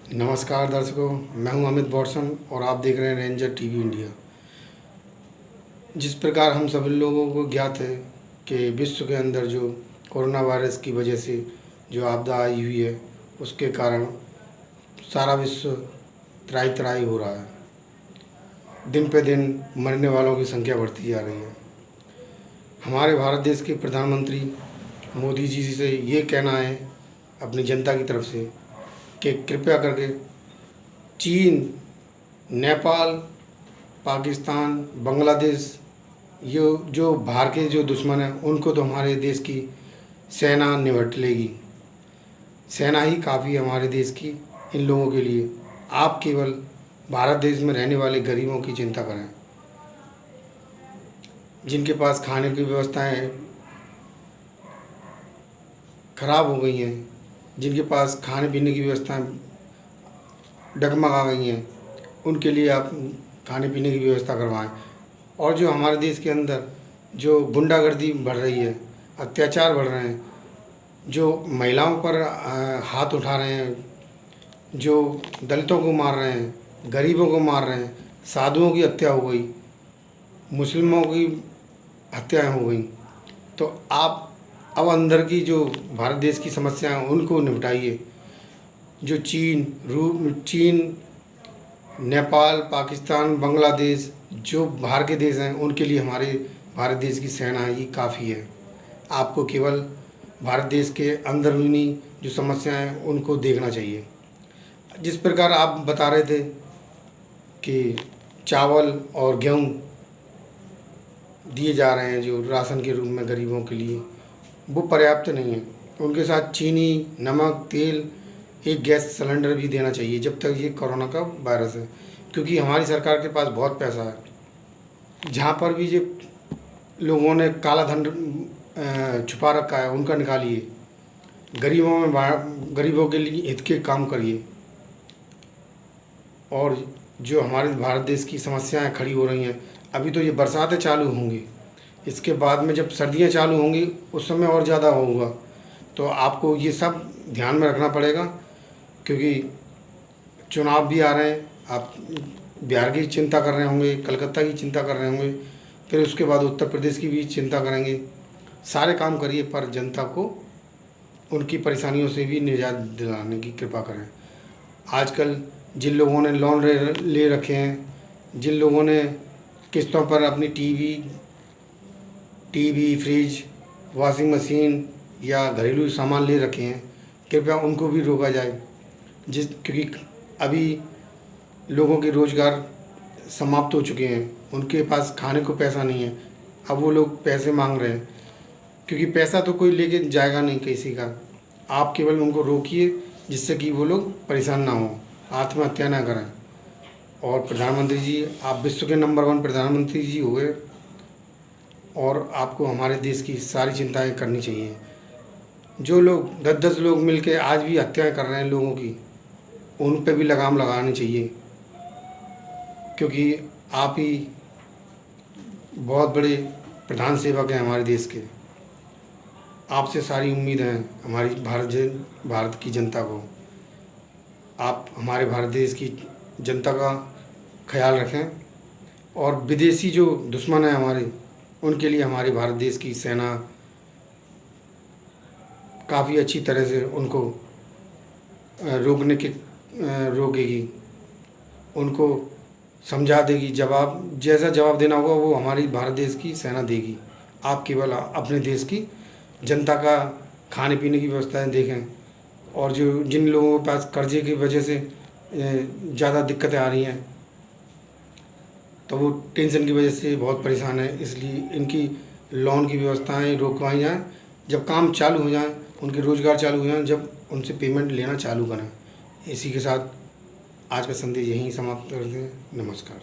नमस्कार दर्शकों, मैं हूं अमित बॉर्सन और आप देख रहे हैं रेंजर टीवी इंडिया। जिस प्रकार हम सभी लोगों को ज्ञात है कि विश्व के अंदर जो कोरोना वायरस की वजह से जो आपदा आई हुई है, उसके कारण सारा विश्व त्राही त्राही हो रहा है। दिन पे दिन मरने वालों की संख्या बढ़ती जा रही है। हमारे भारत देश के प्रधानमंत्री मोदी जी से ये कहना है अपनी जनता की तरफ से कि कृपया करके चीन, नेपाल, पाकिस्तान, बांग्लादेश, ये जो बाहर के जो दुश्मन हैं उनको तो हमारे देश की सेना निपट लेगी। सेना ही काफ़ी है हमारे देश की इन लोगों के लिए। आप केवल भारत देश में रहने वाले गरीबों की चिंता करें, जिनके पास खाने की व्यवस्थाएं खराब हो गई हैं, जिनके पास खाने पीने की व्यवस्थाएं डगमगा गई हैं, उनके लिए आप खाने पीने की व्यवस्था करवाएं। और जो हमारे देश के अंदर जो गुंडागर्दी बढ़ रही है, अत्याचार बढ़ रहे हैं, जो महिलाओं पर हाथ उठा रहे हैं, जो दलितों को मार रहे हैं, गरीबों को मार रहे हैं, साधुओं की हत्या हो गई, मुस्लिमों की हत्याएं हो गई, तो आप अब अंदर की जो भारत देश की समस्याएं हैं उनको निपटाइए। जो चीन, नेपाल, पाकिस्तान, बांग्लादेश, जो बाहर के देश हैं उनके लिए हमारे भारत देश की सेना ही काफ़ी है। आपको केवल भारत देश के अंदरूनी जो समस्याएं हैं उनको देखना चाहिए। जिस प्रकार आप बता रहे थे कि चावल और गेहूं दिए जा रहे हैं जो राशन के रूप में गरीबों के लिए, वो पर्याप्त नहीं है। उनके साथ चीनी, नमक, तेल, एक गैस सिलेंडर भी देना चाहिए जब तक ये कोरोना का वायरस है, क्योंकि हमारी सरकार के पास बहुत पैसा है। जहाँ पर भी ये लोगों ने काला धन छुपा रखा है उनका निकालिए, गरीबों के लिए हित के काम करिए। और जो हमारे भारत देश की समस्याएं खड़ी हो रही हैं, अभी तो ये बरसातें चालू होंगी, इसके बाद में जब सर्दियां चालू होंगी उस समय और ज़्यादा होगा। तो आपको ये सब ध्यान में रखना पड़ेगा, क्योंकि चुनाव भी आ रहे हैं। आप बिहार की चिंता कर रहे होंगे, कलकत्ता की चिंता कर रहे होंगे, फिर उसके बाद उत्तर प्रदेश की भी चिंता करेंगे। सारे काम करिए पर जनता को उनकी परेशानियों से भी निजात दिलाने की कृपा करें। आजकल जिन लोगों ने लोन ले रखे हैं, जिन लोगों ने किस्तों पर अपनी टीवी, फ्रिज, वॉशिंग मशीन या घरेलू सामान ले रखे हैं, कृपया उनको भी रोका जाए। क्योंकि अभी लोगों के रोज़गार समाप्त हो चुके हैं, उनके पास खाने को पैसा नहीं है, अब वो लोग पैसे मांग रहे हैं, क्योंकि पैसा तो कोई लेके जाएगा नहीं किसी का। आप केवल उनको रोकिए जिससे कि वो लोग परेशान ना हों, आत्महत्या ना करें। और प्रधानमंत्री जी, आप विश्व के नंबर 1 प्रधानमंत्री जी हो गए और आपको हमारे देश की सारी चिंताएं करनी चाहिए। जो लोग 10-10 लोग मिलकर आज भी हत्याएं कर रहे हैं लोगों की, उन पे भी लगाम लगानी चाहिए, क्योंकि आप ही बहुत बड़े प्रधान सेवक हैं हमारे देश के। आपसे सारी उम्मीद है हमारी भारत की जनता को। आप हमारे भारत देश की जनता का ख्याल रखें, और विदेशी जो दुश्मन हैं हमारे, उनके लिए हमारे भारत देश की सेना काफ़ी अच्छी तरह से उनको रोकेगी, उनको समझा देगी। जैसा जवाब देना होगा वो हमारी भारत देश की सेना देगी। आप केवल अपने देश की जनता का खाने पीने की व्यवस्थाएं देखें। और जिन लोगों के पास कर्जे की वजह से ज़्यादा दिक्कतें आ रही हैं, तो वो टेंशन की वजह से बहुत परेशान है, इसलिए इनकी लोन की व्यवस्थाएं रोकवाई जाएं। जब काम चालू हो जाए, उनके रोज़गार चालू हो जाए, जब उनसे पेमेंट लेना चालू करें। इसी के साथ आज का संदेश यहीं समाप्त करते हैं। नमस्कार।